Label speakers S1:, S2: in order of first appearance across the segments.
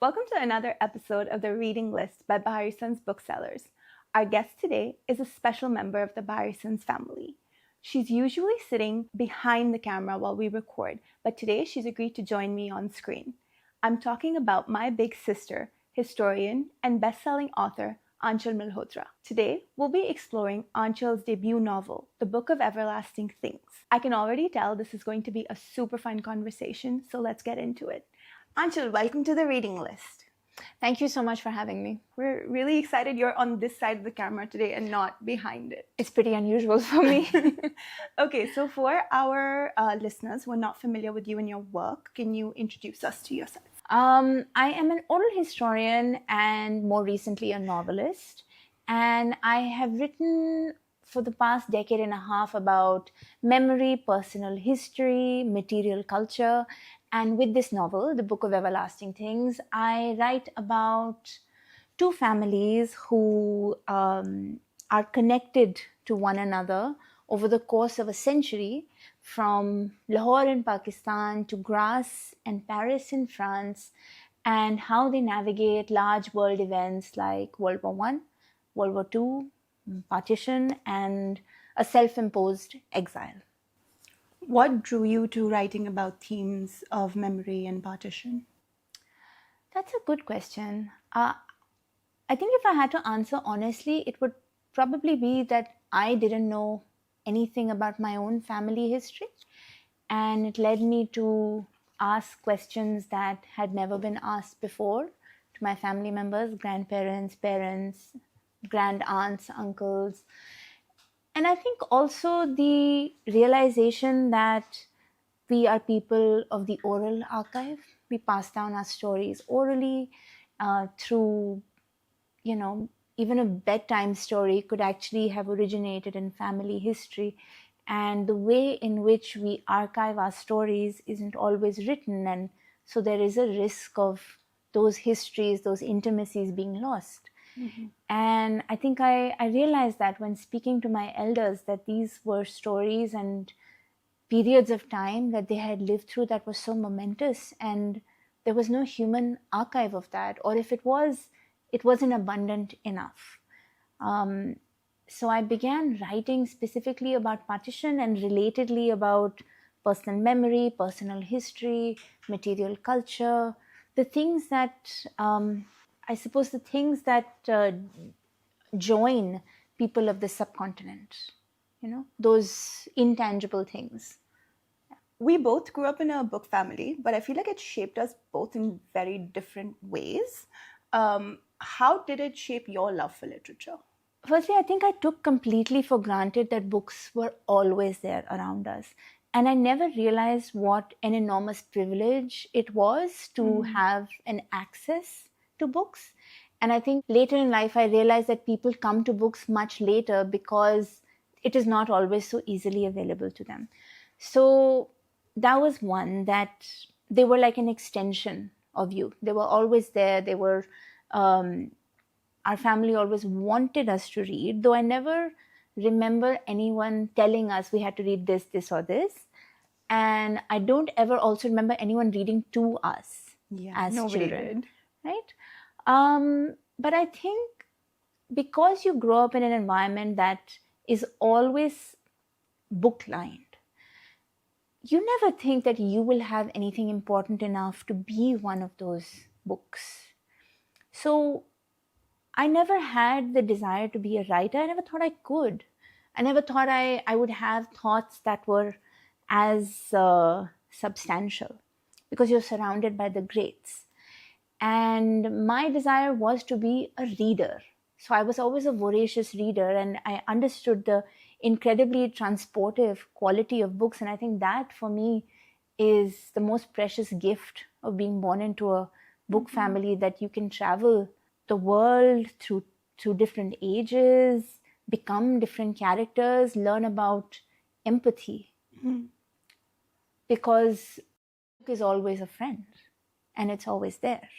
S1: Welcome to another episode of the Reading List by Bahari Sons Booksellers. Our guest today is a special member of the Bahari Sons family. She's usually sitting behind the camera while we record, but today she's agreed to join me on screen. I'm talking about my big sister, historian and best-selling author Aanchal Malhotra. Today, we'll be exploring Aanchal's debut novel, The Book of Everlasting Things. I can already tell this is going to be a super fun conversation, so let's get into it. Aanchal, welcome to the Reading List.
S2: Thank you so much for having me.
S1: We're really excited you're on this side of the camera today and not behind it.
S2: It's pretty unusual for me.
S1: Okay, so for our listeners who are not familiar with you and your work, can you introduce us to yourself?
S2: I am an oral historian and more recently a novelist. And I have written for the past decade and a half about memory, personal history, material culture. And with this novel, The Book of Everlasting Things, I write about two families who are connected to one another over the course of a century, from Lahore in Pakistan to Grasse and Paris in France, and how they navigate large world events like World War I, World War II, Partition, and a self-imposed exile.
S1: What drew you to writing about themes of memory and partition?
S2: That's a good question. I think if I had to answer honestly, it would probably be that I didn't know anything about my own family history. And it led me to ask questions that had never been asked before to my family members, grandparents, parents, grand aunts, uncles. And I think also the realization that we are people of the oral archive. We pass down our stories orally through, even a bedtime story could actually have originated in family history. And the way in which we archive our stories isn't always written. And so there is a risk of those histories, those intimacies being lost. Mm-hmm. And I think I realized that when speaking to my elders, that these were stories and periods of time that they had lived through that was so momentous, and there was no human archive of that, or if it was, it wasn't abundant enough. So I began writing specifically about partition and relatedly about personal memory, personal history, material culture, the things that I suppose the things that join people of the subcontinent, those intangible things.
S1: We both grew up in a book family, but I feel like it shaped us both in very different ways. How did it shape your love for literature?
S2: Firstly, I think I took completely for granted that books were always there around us. And I never realized what an enormous privilege it was to have an access to books. And I think later in life, I realized that people come to books much later because it is not always so easily available to them. So that was one, that they were like an extension of you. They were always there. They were, our family always wanted us to read, though I never remember anyone telling us we had to read this, this, or this. And I don't ever also remember anyone reading to us as children. Right? But I think because you grow up in an environment that is always book-lined, you never think that you will have anything important enough to be one of those books. So I never had the desire to be a writer. I never thought I could. I never thought I would have thoughts that were as substantial, because you're surrounded by the greats. And my desire was to be a reader. So I was always a voracious reader, and I understood the incredibly transportive quality of books. And I think that for me is the most precious gift of being born into a book family, that you can travel the world through different ages, become different characters, learn about empathy. Because book is always a friend, and it's always there.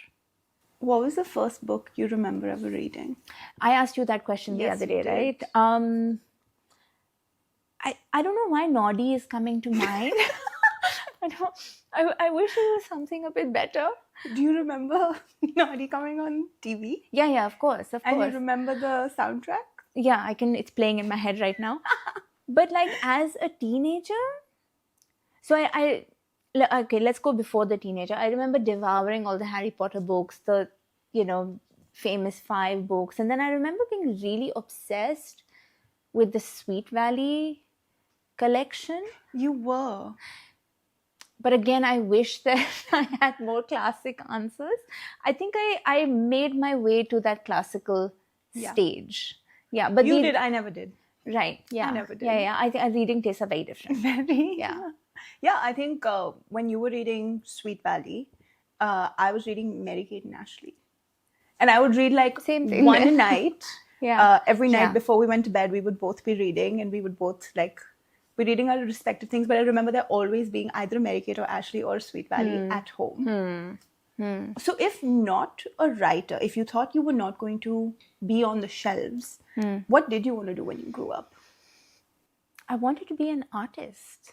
S1: What was the first book you remember ever reading?
S2: I asked you that question the other day, right? I don't know why Noddy is coming to mind. I wish it was something a bit better.
S1: Do you remember Naughty coming on TV?
S2: Yeah, of course.
S1: And you remember the soundtrack?
S2: Yeah, it's playing in my head right now. But like as a teenager, so okay, let's go before the teenager. I remember devouring all the Harry Potter books, the, famous 5 books. And then I remember being really obsessed with the Sweet Valley collection.
S1: You were.
S2: But again, I wish that I had more classic answers. I think I made my way to that classical stage. Yeah, but
S1: you did. I never did.
S2: Right. Yeah.
S1: I never did.
S2: Yeah. I think our reading tastes are very different.
S1: Very.
S2: Yeah.
S1: Yeah, I think when you were reading Sweet Valley, I was reading Mary Kate and Ashley. And I would read like
S2: same thing.
S1: One a night. Every night
S2: Yeah.
S1: before we went to bed, we would both be reading, and we would both like be reading our respective things. But I remember there always being either Mary Kate or Ashley or Sweet Valley at home. So if not a writer, if you thought you were not going to be on the shelves, what did you want to do when you grew up?
S2: I wanted to be an artist.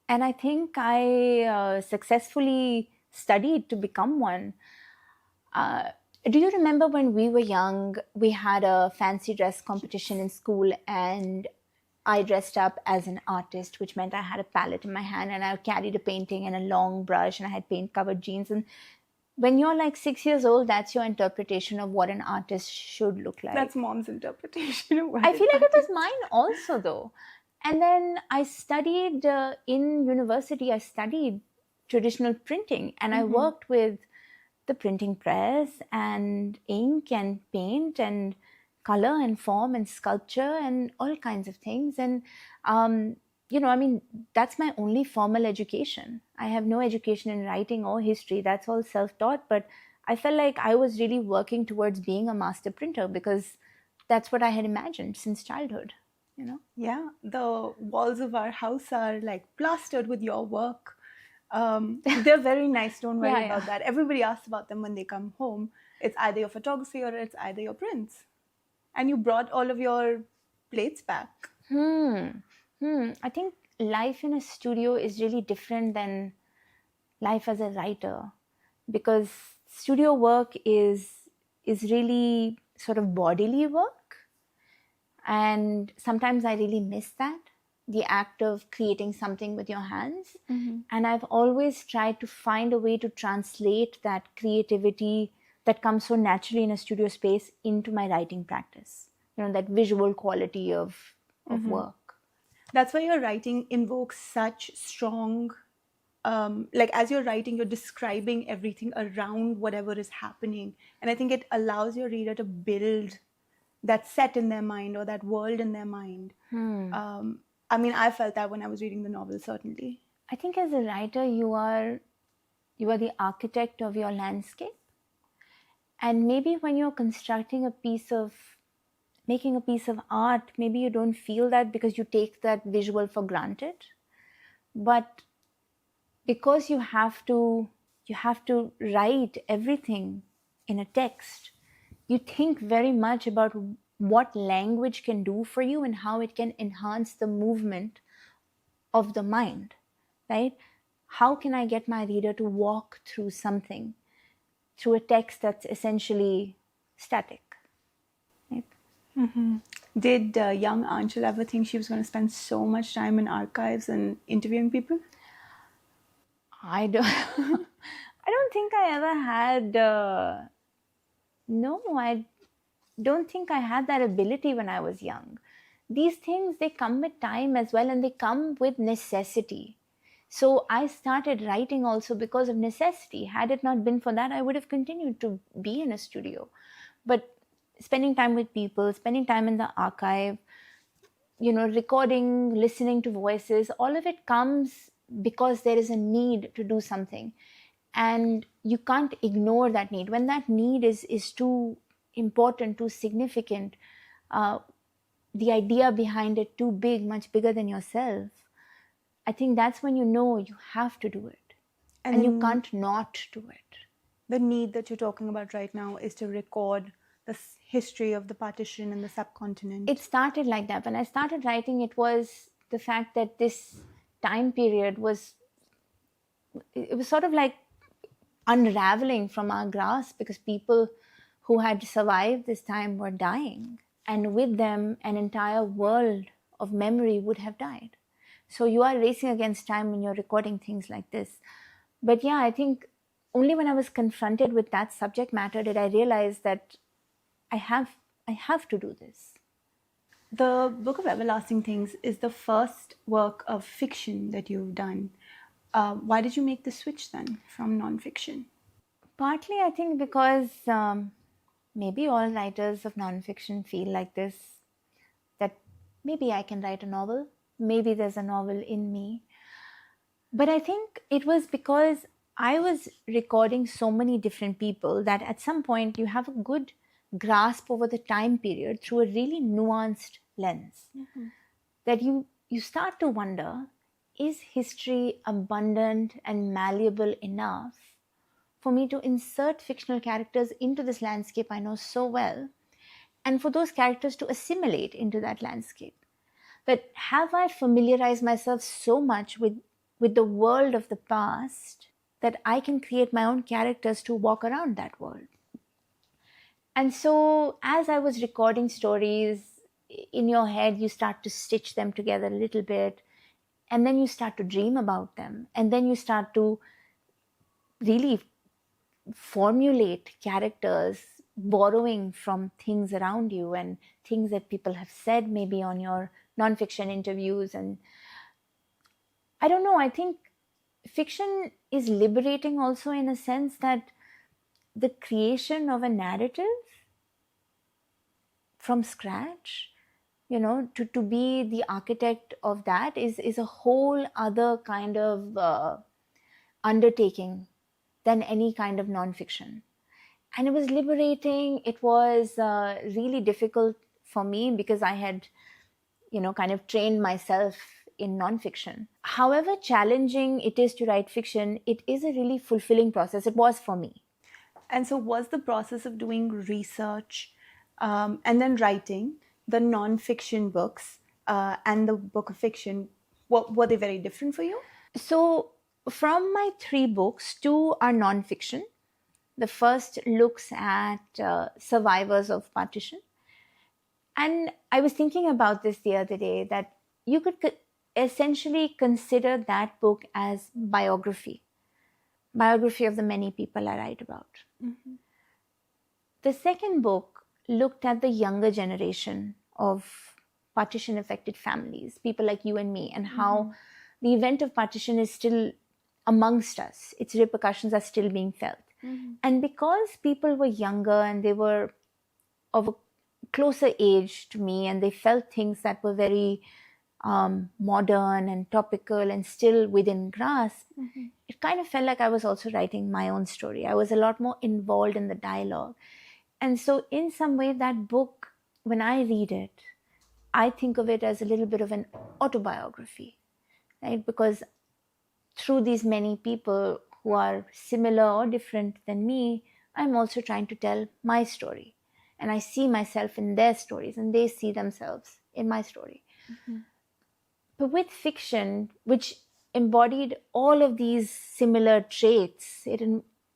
S2: And I think I successfully studied to become one. Do you remember when we were young, we had a fancy dress competition in school, and I dressed up as an artist, which meant I had a palette in my hand and I carried a painting and a long brush, and I had paint-covered jeans. And when you're like 6 years old, that's your interpretation of what an artist should look like.
S1: That's mom's interpretation of what
S2: I feel like it was mine also, though. And then I studied in university, I studied traditional printing, and I worked with the printing press and ink and paint and color and form and sculpture and all kinds of things. And, that's my only formal education. I have no education in writing or history. That's all self-taught. But I felt like I was really working towards being a master printer because that's what I had imagined since childhood.
S1: Yeah, the walls of our house are like plastered with your work. They're very nice. Don't worry about that. Everybody asks about them when they come home. It's either your photography or it's either your prints. And you brought all of your plates back.
S2: I think life in a studio is really different than life as a writer, because studio work is really sort of bodily work. And sometimes I really miss that, the act of creating something with your hands. And I've always tried to find a way to translate that creativity that comes so naturally in a studio space into my writing practice. That visual quality of work.
S1: That's why your writing invokes such strong, as you're writing, you're describing everything around whatever is happening. And I think it allows your reader to build that set in their mind or that world in their mind. I felt that when I was reading the novel, certainly.
S2: I think as a writer, you are the architect of your landscape. And maybe when you're constructing making a piece of art, maybe you don't feel that because you take that visual for granted. But because you have to write everything in a text, you think very much about what language can do for you and how it can enhance the movement of the mind, right? How can I get my reader to walk through something, through a text that's essentially static? Right?
S1: Did young Aanchal ever think she was going to spend so much time in archives and interviewing people?
S2: I don't think I ever had... No, I don't think I had that ability when I was young. These things, they come with time as well, and they come with necessity. So I started writing also because of necessity. Had it not been for that, I would have continued to be in a studio. But spending time with people, spending time in the archive, recording, listening to voices, all of it comes because there is a need to do something. And you can't ignore that need. When that need is too important, too significant, the idea behind it too big, much bigger than yourself, I think that's when you have to do it. And you can't not do it.
S1: The need that you're talking about right now is to record the history of the partition and the subcontinent.
S2: It started like that. When I started writing, it was the fact that this time period was it was sort of like unraveling from our grasp, because people who had survived this time were dying, and with them an entire world of memory would have died. So you are racing against time when you're recording things like this. But yeah, I think only when I was confronted with that subject matter did I realize that I have to do this.
S1: The Book of Everlasting Things is the first work of fiction that you've done. Why did you make the switch then from nonfiction?
S2: Partly, I think, because maybe all writers of nonfiction feel like this, that maybe I can write a novel, maybe there's a novel in me. But I think it was because I was recording so many different people that at some point you have a good grasp over the time period through a really nuanced lens. That you start to wonder, is history abundant and malleable enough for me to insert fictional characters into this landscape I know so well, and for those characters to assimilate into that landscape? That have I familiarized myself so much with the world of the past that I can create my own characters to walk around that world? And so as I was recording stories, in your head you start to stitch them together a little bit, and then you start to dream about them, and then you start to really formulate characters, borrowing from things around you and things that people have said maybe on your nonfiction interviews. And I don't know, I think fiction is liberating also, in a sense that the creation of a narrative from scratch, to be the architect of that is a whole other kind of undertaking than any kind of nonfiction. And it was liberating. It was really difficult for me because I had, kind of trained myself in nonfiction. However challenging it is to write fiction, it is a really fulfilling process. It was for me.
S1: And so was the process of doing research and then writing the nonfiction books and the book of fiction, were they very different for you?
S2: So from my 3 books, 2 are nonfiction. The first looks at survivors of partition. And I was thinking about this the other day, that you could essentially consider that book as biography of the many people I write about. The second book looked at the younger generation of partition affected families, people like you and me, and how the event of partition is still amongst us. Its repercussions are still being felt. And because people were younger and they were of a closer age to me, and they felt things that were very modern and topical and still within grasp, it kind of felt like I was also writing my own story. I was a lot more involved in the dialogue. And so in some way, that book, when I read it, I think of it as a little bit of an autobiography, right? Because through these many people who are similar or different than me, I'm also trying to tell my story. And I see myself in their stories, and they see themselves in my story. But with fiction, which embodied all of these similar traits, it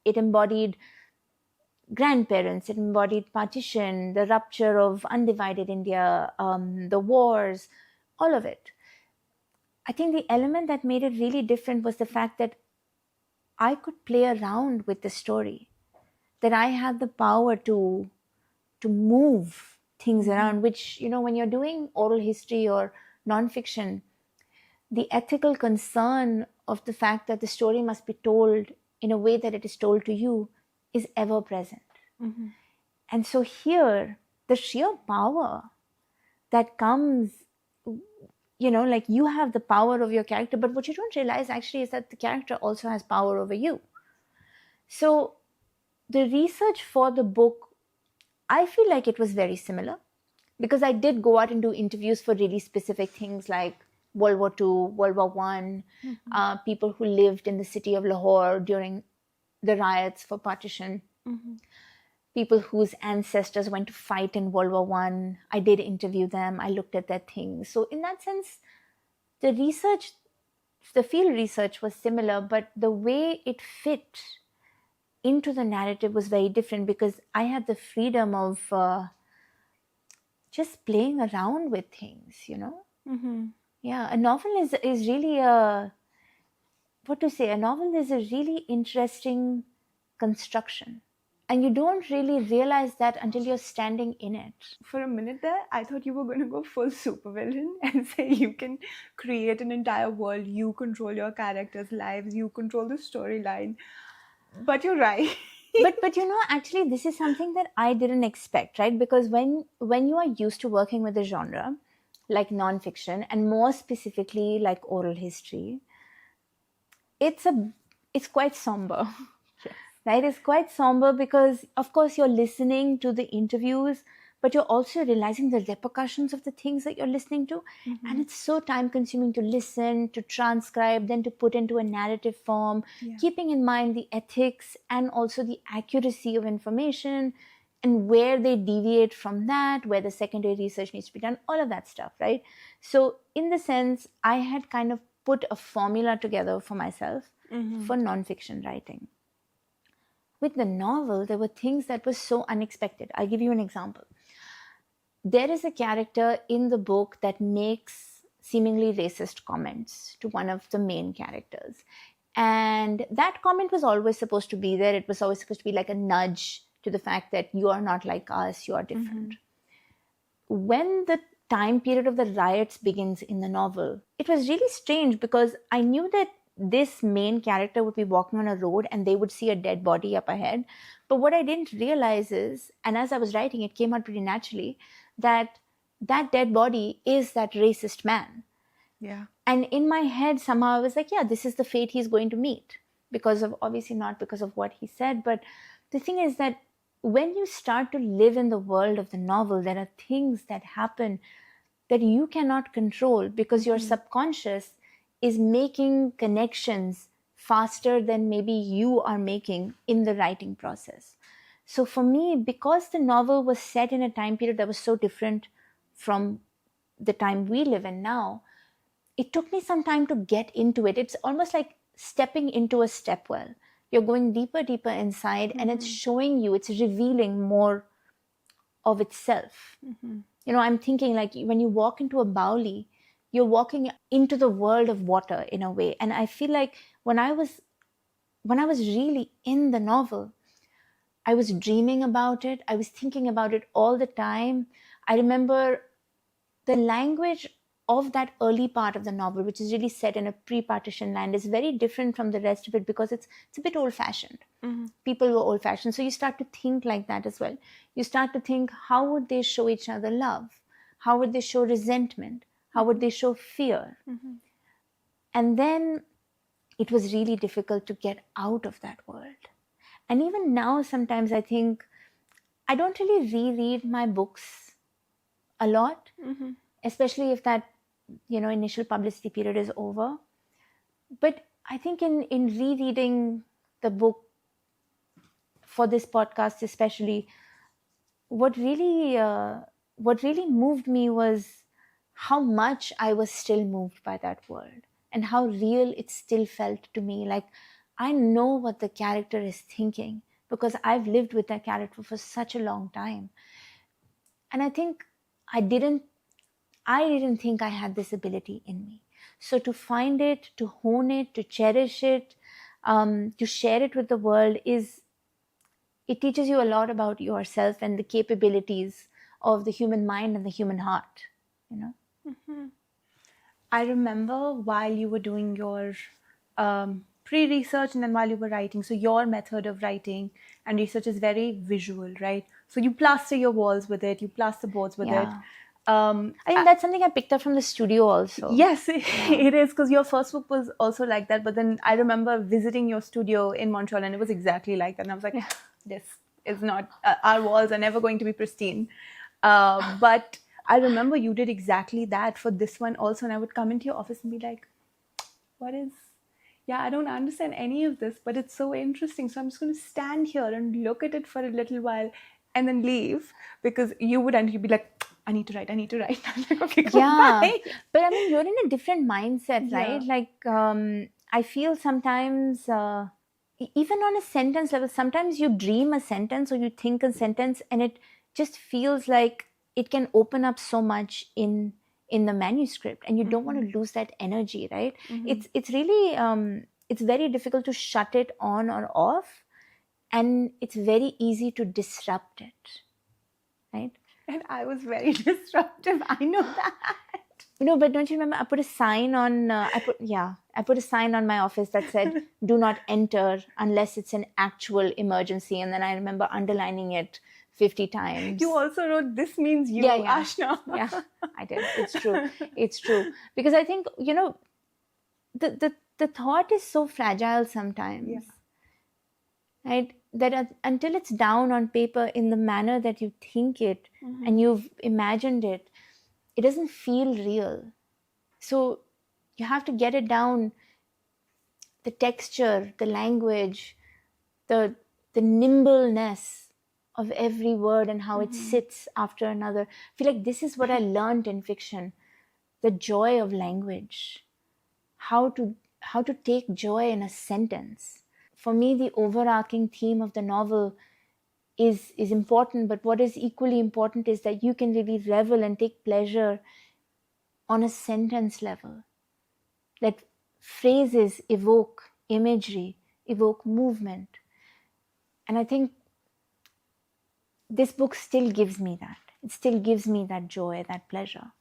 S2: embodied grandparents, it embodied partition, the rupture of undivided India, the wars, all of it. I think the element that made it really different was the fact that I could play around with the story, that I had the power to move things around, which, when you're doing oral history or nonfiction, the ethical concern of the fact that the story must be told in a way that it is told to you is ever present. And so here, the sheer power that comes, like you have the power of your character, but what you don't realize actually is that the character also has power over you. So the research for the book, I feel like it was very similar, because I did go out and do interviews for really specific things like World War II, World War I, people who lived in the city of Lahore during the riots for partition, people whose ancestors went to fight in World War I. I did interview them. I looked at their things. So in that sense, the research the field research was similar, but the way it fit into the narrative was very different because I had the freedom of just playing around with things, Yeah, a novel is really a novel is a really interesting construction. And you don't really realize that until you're standing in it.
S1: For a minute there, I thought you were going to go full supervillain and say you can create an entire world, you control your characters' lives, you control the storyline. But you're right.
S2: but actually this is something that I didn't expect, right? Because when you are used to working with a genre like nonfiction, and more specifically like oral history, it's quite somber.
S1: Yes.
S2: Right? It's quite somber because of course you're listening to the interviews, but you're also realizing the repercussions of the things that you're listening to. And it's so time consuming to listen, to transcribe, then to put into a narrative form, keeping in mind the ethics and also the accuracy of information and where they deviate from that, where the secondary research needs to be done, all of that stuff, right? So in the sense, I had kind of put a formula together for myself for nonfiction writing. With the novel, there were things that were so unexpected. I'll give you an example. There is a character in the book that makes seemingly racist comments to one of the main characters. And that comment was always supposed to be there. It was always supposed to be like a nudge to the fact that you are not like us, you are different. When the time period of the riots begins in the novel, it was really strange because I knew that this main character would be walking on a road and they would see a dead body up ahead. But what I didn't realize is, and as I was writing, it came out pretty naturally, that dead body is that racist man.
S1: Yeah.
S2: And in my head, somehow I was like, yeah, this is the fate he's going to meet. Because of, obviously not because of what he said, but the thing is that when you start to live in the world of the novel, there are things that happen that you cannot control because your subconscious is making connections faster than maybe you are making in the writing process. So for me, because the novel was set in a time period that was so different from the time we live in now, it took me some time to get into it. It's almost like stepping into a stepwell. You're going deeper inside, and it's showing you, it's revealing more of itself. I'm thinking like when you walk into a bauli, you're walking into the world of water in a way. And I feel like when I was really in the novel, I was dreaming about it. I was thinking about it all the time. I remember the language of that early part of the novel, which is really set in a pre-partition land, is very different from the rest of it because it's a bit old-fashioned. People were old-fashioned. So you start to think like that as well. You start to think, how would they show each other love? How would they show resentment? How would they show fear? And then it was really difficult to get out of that world. And even now, sometimes I think I don't really reread my books a lot, especially if that, initial publicity period is over. But I think in rereading the book for this podcast, especially, what really moved me was how much I was still moved by that world and how real it still felt to me. Like, I know what the character is thinking because I've lived with that character for such a long time. And I think I didn't think I had this ability in me. So to find it, to hone it, to cherish it, to share it with the world, it teaches you a lot about yourself and the capabilities of the human mind and the human heart,
S1: I remember while you were doing your pre-research and then while you were writing, so your method of writing and research is very visual, right? So you plaster your walls with it, you plaster boards with it.
S2: I think that's something I picked up from the studio also.
S1: Yes, it is, because your first book was also like that. But then I remember visiting your studio in Montreal and it was exactly like that. And I was like, this is not, our walls are never going to be pristine. But I remember you did exactly that for this one also. And I would come into your office and be like, I don't understand any of this, but it's so interesting. So I'm just going to stand here and look at it for a little while and then leave, because you'd be like, I need to write. I'm like, okay,
S2: Yeah,
S1: bye.
S2: but I mean, you're in a different mindset,
S1: Yeah.
S2: right? Like, I feel sometimes, even on a sentence level, sometimes you dream a sentence or you think a sentence, and it just feels like it can open up so much in the manuscript, and you don't want to lose that energy, right? It's really it's very difficult to shut it on or off, and it's very easy to disrupt it, right?
S1: And I was very disruptive. I know that.
S2: But don't you remember? I put a sign on. I put a sign on my office that said, "Do not enter unless it's an actual emergency." And then I remember underlining it 50 times.
S1: You also wrote, "This means you,
S2: Yeah.
S1: Aashna."
S2: Yeah, I did. It's true. It's true. Because I think, the thought is so fragile sometimes.
S1: Yeah.
S2: Right? That until it's down on paper in the manner that you think it and you've imagined it, it doesn't feel real. So you have to get it down, the texture, the language, the nimbleness of every word and how it sits after another. I feel like this is what I learned in fiction, the joy of language, how to take joy in a sentence. For me, the overarching theme of the novel is important, but what is equally important is that you can really revel and take pleasure on a sentence level. That phrases evoke imagery, evoke movement. And I think this book still gives me that. It still gives me that joy, that pleasure.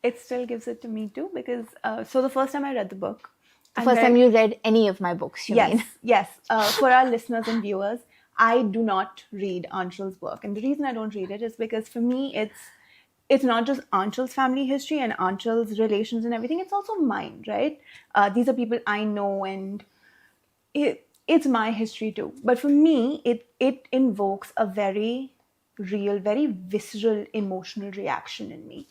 S1: It still gives it to me too, because so the first time I read the book,
S2: The first time you read any of my books, you mean?
S1: Yes. For our listeners and viewers, I do not read Aanchal's work. And the reason I don't read it is because for me, it's not just Aanchal's family history and Aanchal's relations and everything. It's also mine, right? These are people I know, and it's my history too. But for me, it invokes a very real, very visceral emotional reaction in me.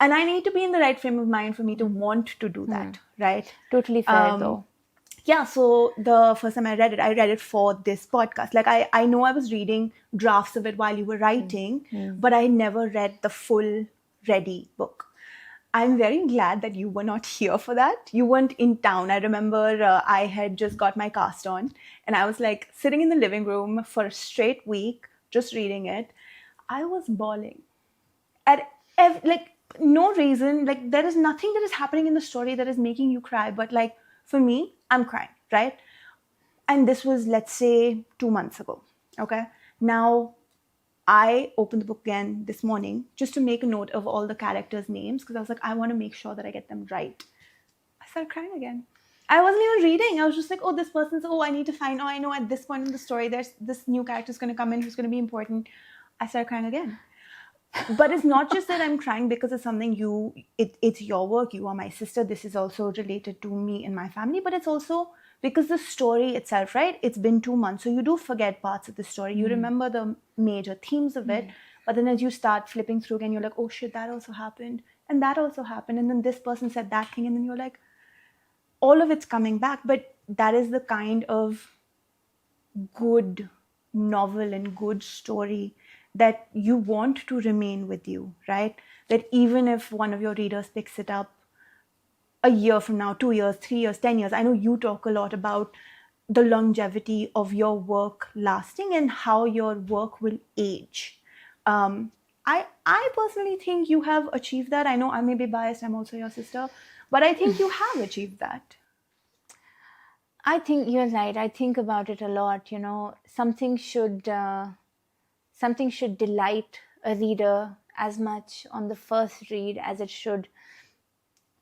S1: And I need to be in the right frame of mind for me to want to do that, right?
S2: Totally fair, though.
S1: Yeah, so the first time I read it for this podcast. Like, I know I was reading drafts of it while you were writing, but I never read the full ready book. I'm very glad that you were not here for that. You weren't in town. I remember I had just got my cast on, and I was like sitting in the living room for a straight week, just reading it. I was bawling at like no reason. Like, there is nothing that is happening in the story that is making you cry, but like for me, I'm crying, right? And this was, let's say, 2 months ago. Okay, now I opened the book again this morning just to make a note of all the characters' names, because I was like, I want to make sure that I get them right. I started crying again. I wasn't even reading. I was just like, oh, this person's, I need to find, I know at this point in the story, there's this new character's going to come in who's going to be important. I started crying again. But it's not just that I'm crying because it's something it's your work. You are my sister. This is also related to me and my family. But it's also because the story itself, right? It's been 2 months. So you do forget parts of the story. You remember the major themes of it. But then as you start flipping through again, you're like, oh shit, that also happened. And that also happened. And then this person said that thing. And then you're like, all of it's coming back. But that is the kind of good novel and good story that you want to remain with you, right? That even if one of your readers picks it up a year from now, 2 years, 3 years, 10 years, I know you talk a lot about the longevity of your work lasting and how your work will age. I personally think you have achieved that. I know I may be biased, I'm also your sister, but I think you have achieved that.
S2: I think you're right. I think about it a lot. Something should delight a reader as much on the first read as it should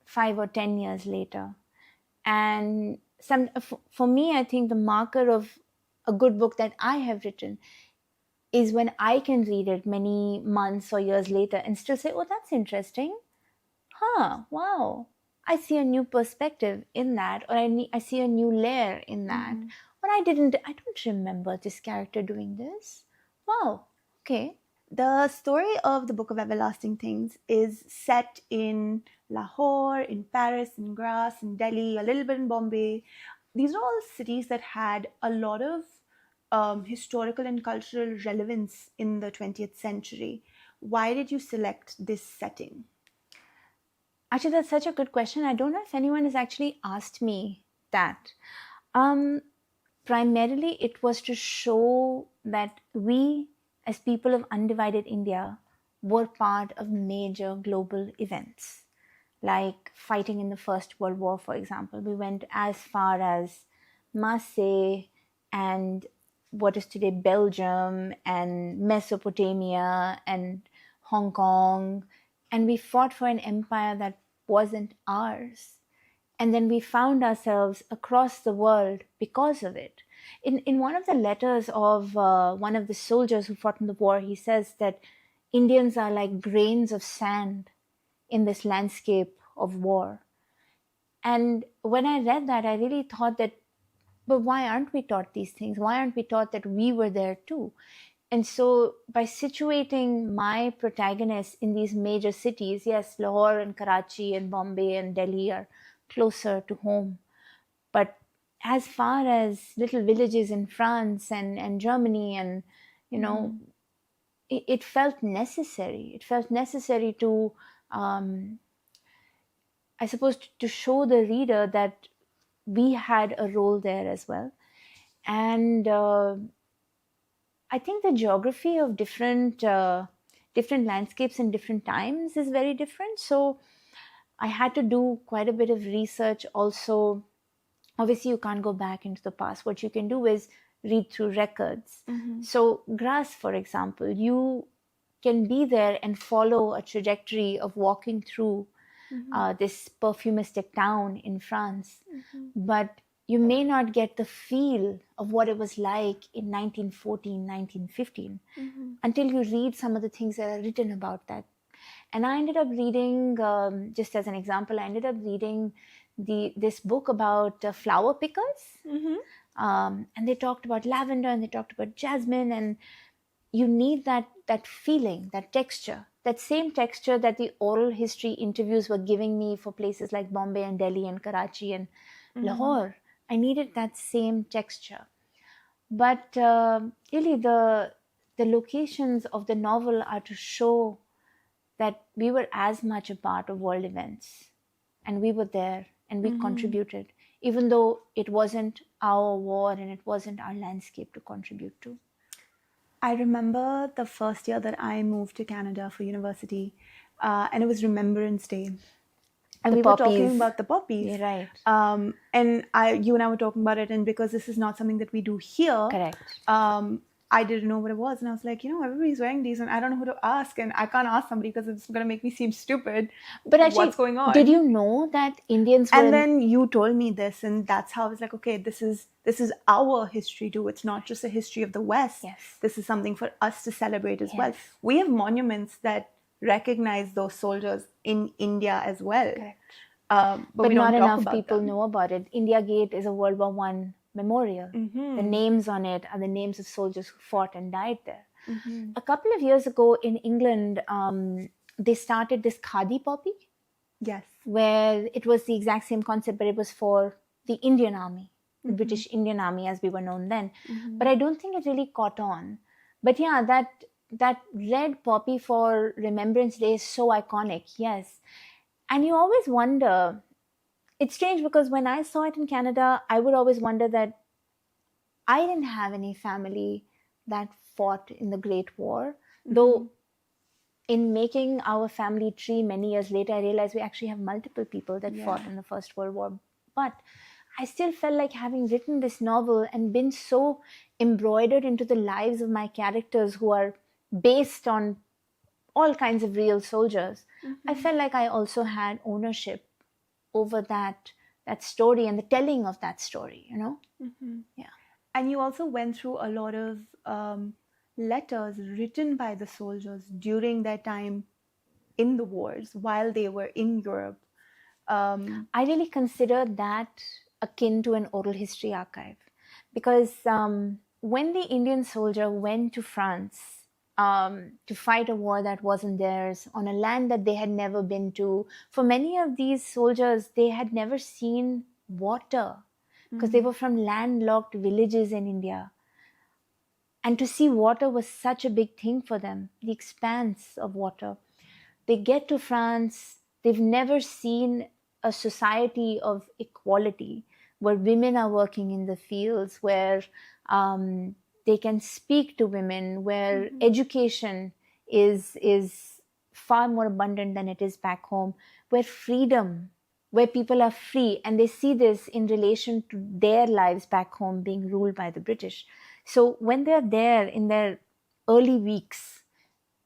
S2: 5 or 10 years later. And for me, I think the marker of a good book that I have written is when I can read it many months or years later and still say, oh, that's interesting. Wow. I see a new perspective in that, or I see a new layer in that. Or I don't remember this character doing this. Wow. Okay.
S1: The story of the Book of Everlasting Things is set in Lahore, in Paris, in Grasse, in Delhi, a little bit in Bombay. These are all cities that had a lot of historical and cultural relevance in the 20th century. Why did you select this setting?
S2: Actually, that's such a good question. I don't know if anyone has actually asked me that. Primarily, it was to show that we, as people of undivided India, were part of major global events, like fighting in the First World War, for example. We went as far as Marseille and what is today Belgium and Mesopotamia and Hong Kong, and we fought for an empire that wasn't ours. And then we found ourselves across the world because of it. In one of the letters of one of the soldiers who fought in the war, he says that Indians are like grains of sand in this landscape of war. And when I read that, I really thought that, but why aren't we taught these things? Why aren't we taught that we were there too? And so by situating my protagonists in these major cities, yes, Lahore and Karachi and Bombay and Delhi are closer to home. But as far as little villages in France and Germany and, it felt necessary. It felt necessary to, I suppose, to show the reader that we had a role there as well. And I think the geography of different landscapes in different times is very different. So I had to do quite a bit of research also. Obviously, you can't go back into the past. What you can do is read through records. So Grasse, for example, you can be there and follow a trajectory of walking through this perfumistic town in France. But you may not get the feel of what it was like in 1914, 1915 until you read some of the things that are written about that. And I ended up reading, just as an example, I ended up reading this book about flower pickers. And they talked about lavender and they talked about jasmine. And you need that feeling, that texture, that same texture that the oral history interviews were giving me for places like Bombay and Delhi and Karachi and Lahore. I needed that same texture. But really the locations of the novel are to show that we were as much a part of world events, and we were there and we contributed, even though it wasn't our war and it wasn't our landscape to contribute to.
S1: I remember the first year that I moved to Canada for university, and it was Remembrance Day. And we were talking about the poppies.
S2: You're right.
S1: And you and I were talking about it, and because this is not something that we do here,
S2: correct.
S1: I didn't know what it was. And I was like, everybody's wearing these and I don't know who to ask. And I can't ask somebody because it's going to make me seem stupid.
S2: But actually,
S1: what's going on?
S2: Did you know that Indians were...
S1: And then you told me this, and that's how I was like, okay, this is our history too. It's not just a history of the West.
S2: Yes.
S1: This is something for us to celebrate as well. We have monuments that recognize those soldiers in India as well.
S2: Correct.
S1: But we
S2: not
S1: don't talk
S2: enough
S1: about
S2: people
S1: them.
S2: know about it. India Gate is a World War I memorial. The names on it are the names of soldiers who fought and died there. A couple of years ago in England, they started this khadi poppy.
S1: Yes.
S2: Where it was the exact same concept, but it was for the Indian Army, the British Indian Army as we were known then. But I don't think it really caught on. But yeah, that red poppy for Remembrance Day is so iconic, yes. And you always wonder, it's strange because when I saw it in Canada, I would always wonder that I didn't have any family that fought in the Great War. Though in making our family tree many years later, I realized we actually have multiple people that fought in the First World War. But I still felt like having written this novel and been so embroidered into the lives of my characters who are based on all kinds of real soldiers, I felt like I also had ownership over that story and the telling of that story, Yeah.
S1: And you also went through a lot of letters written by the soldiers during their time in the wars while they were in Europe.
S2: I really consider that akin to an oral history archive because when the Indian soldier went to France to fight a war that wasn't theirs on a land that they had never been to, for many of these soldiers, they had never seen water because they were from landlocked villages in India. And to see water was such a big thing for them, the expanse of water. They get to France, they've never seen a society of equality where women are working in the fields, where they can speak to women, where education is far more abundant than it is back home, where freedom, where people are free, and they see this in relation to their lives back home being ruled by the British. So when they're there in their early weeks,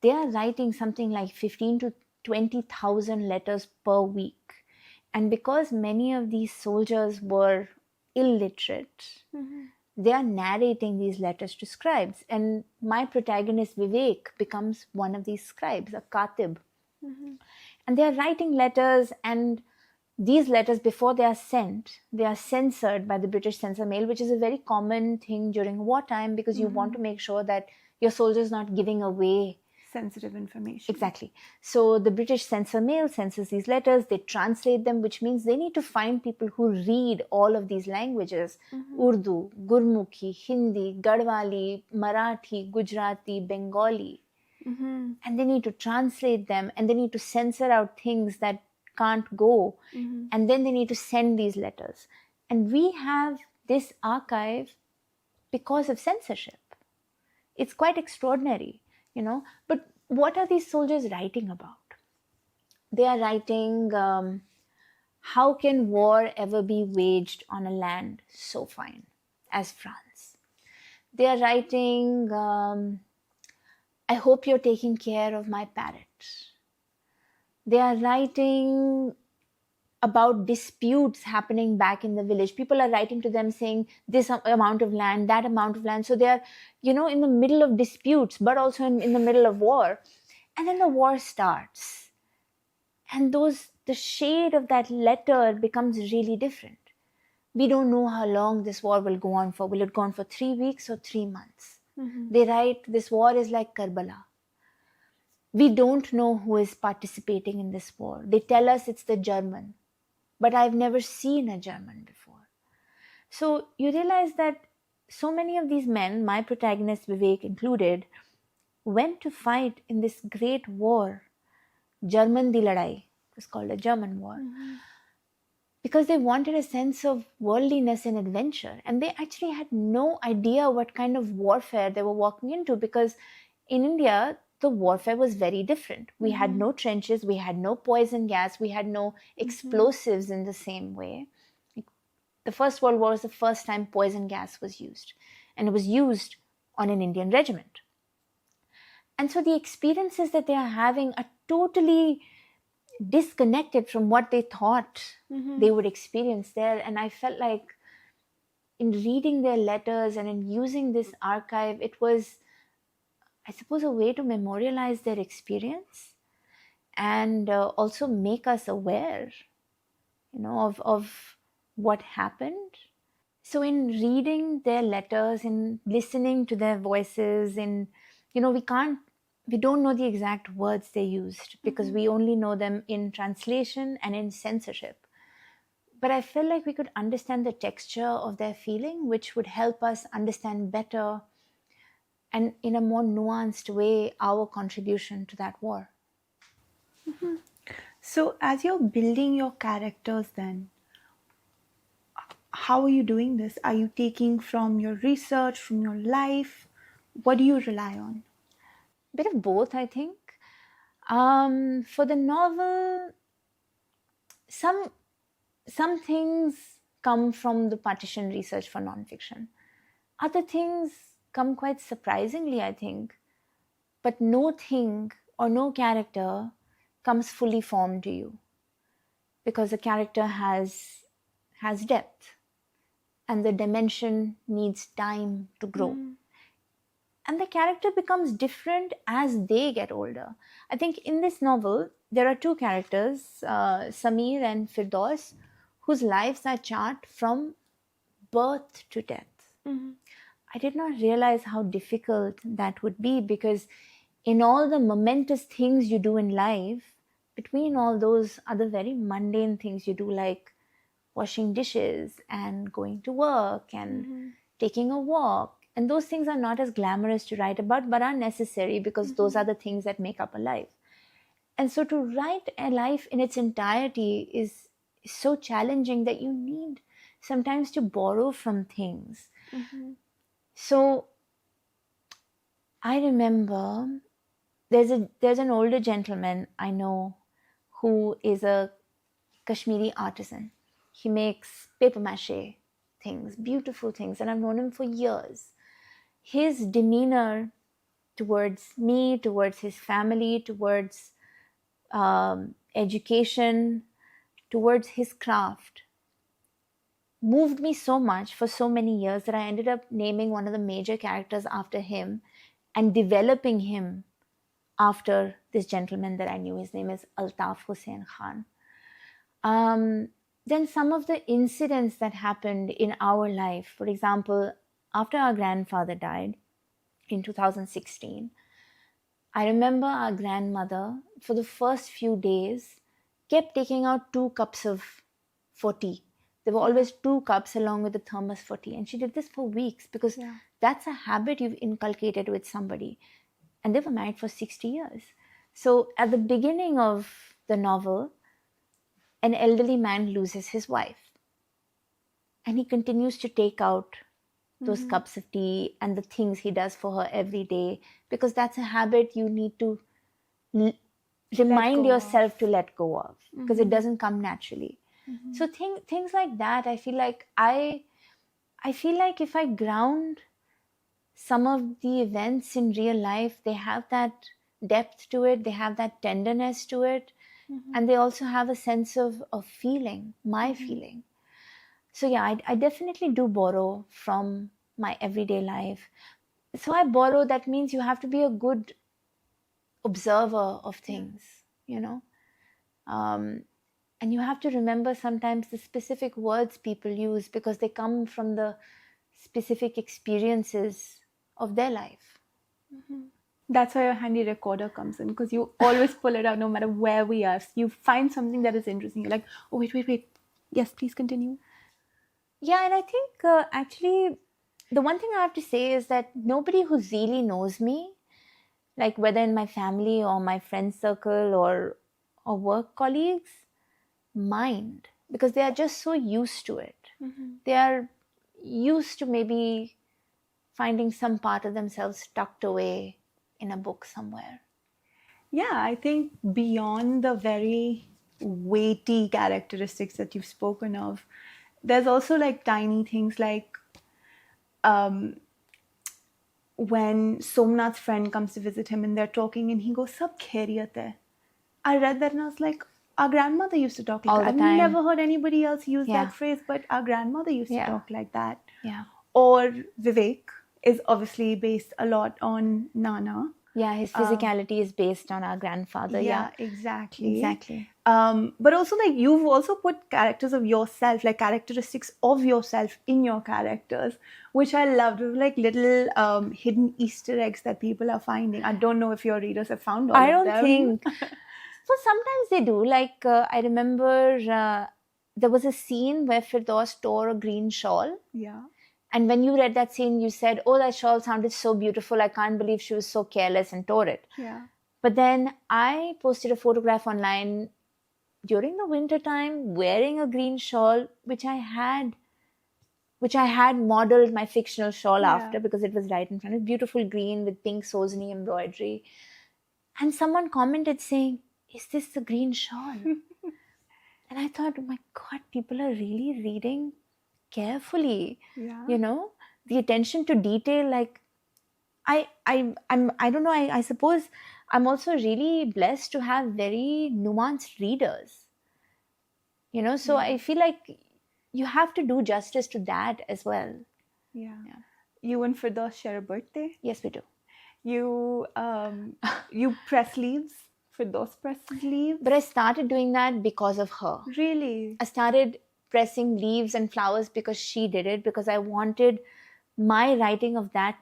S2: they are writing something like 15 to 20,000 letters per week. And because many of these soldiers were illiterate, they are narrating these letters to scribes. And my protagonist, Vivek, becomes one of these scribes, a katib. And they are writing letters, and these letters, before they are sent, they are censored by the British censor mail, which is a very common thing during wartime, because you want to make sure that your soldiers not giving away
S1: sensitive information.
S2: Exactly. So the British censor mail censors these letters, they translate them, which means they need to find people who read all of these languages: Urdu, Gurmukhi, Hindi, Garhwali, Marathi, Gujarati, Bengali. And they need to translate them, and they need to censor out things that can't go. And then they need to send these letters. And we have this archive because of censorship. It's quite extraordinary, you know. But what are these soldiers writing about? They are writing, how can war ever be waged on a land so fine as France? They are writing, I hope you're taking care of my parrot. They are writing about disputes happening back in the village. People are writing to them saying this amount of land, that amount of land. So they are, you know, in the middle of disputes, but also in the middle of war. And then the war starts. And the shade of that letter becomes really different. We don't know how long this war will go on for. Will it go on for 3 weeks or 3 months? They write, this war is like Karbala. We don't know who is participating in this war. They tell us it's the German, but I've never seen a German before. So you realize that so many of these men, my protagonist Vivek included, went to fight in this great war, German di Ladai. It was called a German war. Because they wanted a sense of worldliness and adventure. And they actually had no idea what kind of warfare they were walking into, because in India, the warfare was very different. We had no trenches, we had no poison gas, we had no explosives in the same way. The First World War was the first time poison gas was used. And it was used on an Indian regiment. And so the experiences that they are having are totally disconnected from what they thought they would experience there. And I felt like in reading their letters and in using this archive, it was, I suppose, a way to memorialize their experience and also make us aware, you know, of what happened. So in reading their letters, in listening to their voices, in, you know, we don't know the exact words they used because we only know them in translation and in censorship. But I felt like we could understand the texture of their feeling, which would help us understand better and in a more nuanced way our contribution to that war.
S1: So as you're building your characters then, how are you doing this? Are you taking from your research, from your life? What do you rely on?
S2: Bit of both, I think. For the novel, some things come from the Partition research for nonfiction. Other things come quite surprisingly, I think. But no thing or no character comes fully formed to you, because the character has depth and the dimension needs time to grow. And the character becomes different as they get older. I think in this novel, there are two characters, Samir and Firdaus, whose lives are chart from birth to death. I did not realize how difficult that would be, because in all the momentous things you do in life, between all those other very mundane things you do, like washing dishes and going to work and taking a walk And those things are not as glamorous to write about, but are necessary because those are the things that make up a life. And so to write a life in its entirety is so challenging that you need sometimes to borrow from things. So I remember there's an older gentleman I know who is a Kashmiri artisan. He makes paper mache things, beautiful things, and I've known him for years. His demeanor towards me, towards his family, towards education, towards his craft moved me so much for so many years that I ended up naming one of the major characters after him and developing him after this gentleman that I knew. His name is Altaf Hussain Khan. Then some of the incidents that happened in our life, for example, after our grandfather died in 2016, I remember our grandmother for the first few days kept taking out 2 cups for tea. There were always 2 cups along with the thermos for tea. And she did this for weeks because that's a habit you've inculcated with somebody. And they were married for 60 years. So at the beginning of the novel, an elderly man loses his wife. And he continues to take out those cups of tea and the things he does for her every day, because that's a habit you need to remind yourself to let go of, because it doesn't come naturally. So things like that, I feel like if I ground some of the events in real life, they have that depth to it, they have that tenderness to it, and they also have a sense of feeling, my feeling. So yeah, I definitely do borrow from my everyday life. So I borrow, that means you have to be a good observer of things, you know. And you have to remember sometimes the specific words people use because they come from the specific experiences of their life.
S1: That's why your handy recorder comes in, because you always pull it out no matter where we are. You find something that is interesting. You're like, oh, wait. Yes, please continue.
S2: Yeah, and I think actually the one thing I have to say is that nobody who really knows me, like whether in my family or my friend circle or work colleagues, mind, because they are just so used to it. They are used to maybe finding some part of themselves tucked away in a book somewhere.
S1: Yeah, I think beyond the very weighty characteristics that you've spoken of, there's also like tiny things like when Somnath's friend comes to visit him and they're talking and he goes, Sab khairiyat hai. I read that and I was like, our grandmother used to talk like
S2: All
S1: that.
S2: the time.
S1: I've never heard anybody else use
S2: Yeah.
S1: that phrase, but our grandmother used to talk like that.
S2: Yeah.
S1: Or Vivek is obviously based a lot on Nana.
S2: Yeah, his physicality is based on our grandfather. Yeah,
S1: exactly. But also like you've also put characters of yourself, like characteristics of yourself in your characters, which I loved. Like little hidden Easter eggs that people are finding. I don't know if your readers have found all
S2: I
S1: of
S2: don't
S1: them.
S2: think. So sometimes they do. Like I remember there was a scene where Firdaus tore a green shawl.
S1: Yeah.
S2: And when you read that scene, you said, oh, that shawl sounded so beautiful. I can't believe she was so careless and tore it.
S1: Yeah.
S2: But then I posted a photograph online during the winter time wearing a green shawl, which I had modeled my fictional shawl after, because it was right in front of beautiful green with pink Sosni embroidery. And someone commented saying, is this the green shawl? And I thought, oh my God, people are really reading carefully. You know, the attention to detail. Like I don't know, I suppose I'm also really blessed to have very nuanced readers, you know. So I feel like you have to do justice to that as well.
S1: Yeah. You and Firdaus share a birthday?
S2: Yes, we do.
S1: You press leaves? Firdaus presses leaves?
S2: But I started doing that because of her.
S1: Really?
S2: I started pressing leaves and flowers because she did it, because I wanted my writing of that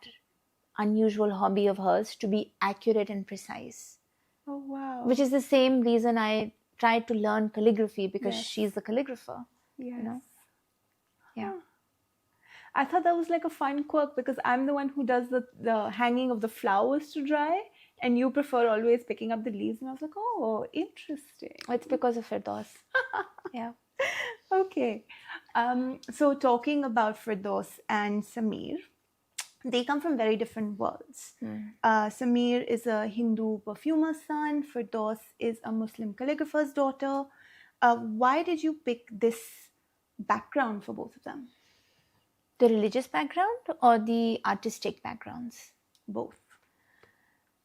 S2: unusual hobby of hers to be accurate and precise.
S1: Oh, wow.
S2: Which is the same reason I tried to learn calligraphy, because she's the calligrapher.
S1: Yes.
S2: You know? Yeah.
S1: I thought that was like a fun quirk because I'm the one who does the hanging of the flowers to dry, and you prefer always picking up the leaves. And I was like, oh, interesting.
S2: It's because of Firdaus. Yeah.
S1: Okay. So talking about Firdaus and Samir, they come from very different worlds. Samir is a Hindu perfumer's son. Firdaus is a Muslim calligrapher's daughter. Why did you pick this background for both of them?
S2: The religious background or the artistic backgrounds?
S1: Both.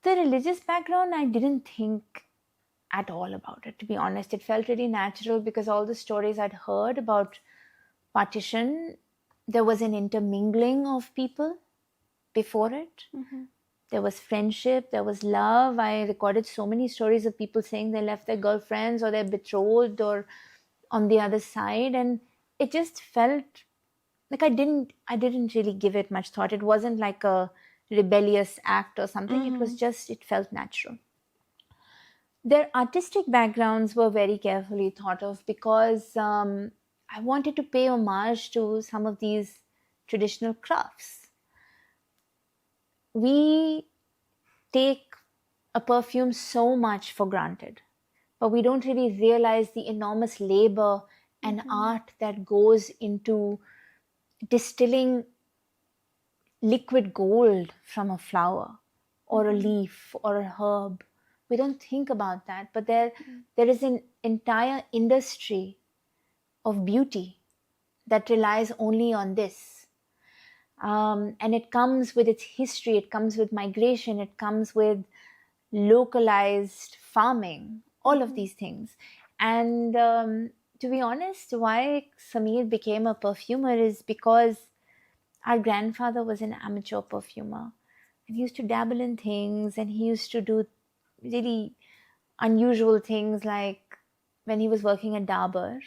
S2: The religious background, I didn't think at all about it, to be honest. It felt really natural because all the stories I'd heard about Partition, there was an intermingling of people before it. There was friendship, there was love. I recorded so many stories of people saying they left their girlfriends or their betrothed or on the other side, and it just felt like I didn't really give it much thought. It wasn't like a rebellious act or something. It was just, it felt natural. Their artistic backgrounds were very carefully thought of because I wanted to pay homage to some of these traditional crafts. We take a perfume so much for granted, but we don't really realize the enormous labor and art that goes into distilling liquid gold from a flower or a leaf or a herb. We don't think about that, but there is an entire industry of beauty that relies only on this. And it comes with its history, it comes with migration, it comes with localized farming, all of these things. And to be honest, why Samir became a perfumer is because our grandfather was an amateur perfumer. And he used to dabble in things, and he used to do really unusual things, like when he was working at Dabur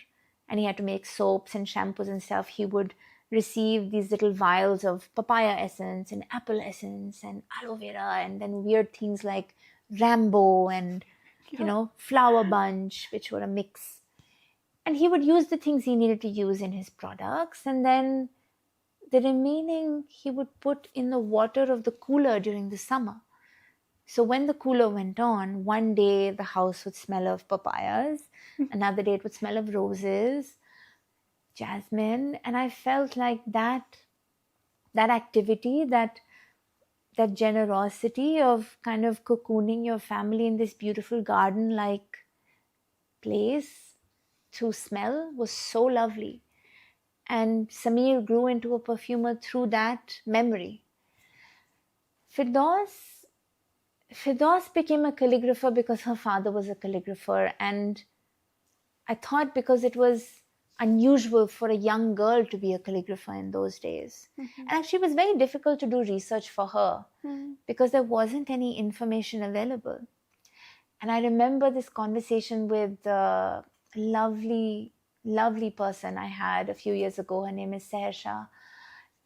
S2: and he had to make soaps and shampoos and stuff, he would receive these little vials of papaya essence and apple essence and aloe vera, and then weird things like Rambo and flower bunch, which were a mix. And he would use the things he needed to use in his products, and then the remaining he would put in the water of the cooler during the summer. So when the cooler went on, one day the house would smell of papayas, another day it would smell of roses, jasmine, and I felt like that activity, that generosity of kind of cocooning your family in this beautiful garden-like place through smell was so lovely. And Samir grew into a perfumer through that memory. Firdaus became a calligrapher because her father was a calligrapher, and I thought because it was unusual for a young girl to be a calligrapher in those days. And actually it was very difficult to do research for her because there wasn't any information available. And I remember this conversation with a lovely person I had a few years ago. Her name is Sehersha,